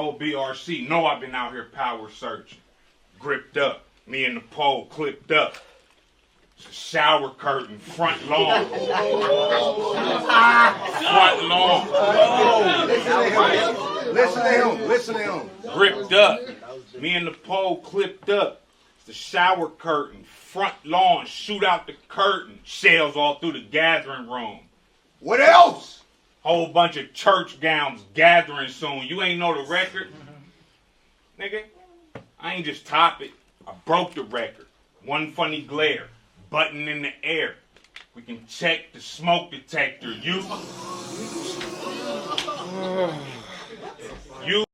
Oh, BRC, know I've been out here power searching. Gripped up, me and the pole clipped up. It's a shower curtain, front lawn. Front lawn. Listen to him. Gripped up, me and the pole clipped up. It's a shower curtain, front lawn, shoot out the curtain. Shells all through the gathering room. What else? Whole bunch of church gowns gathering soon. You ain't know the record? Nigga, I ain't just top it. I broke the record. One funny glare. Button in the air. We can check the smoke detector. You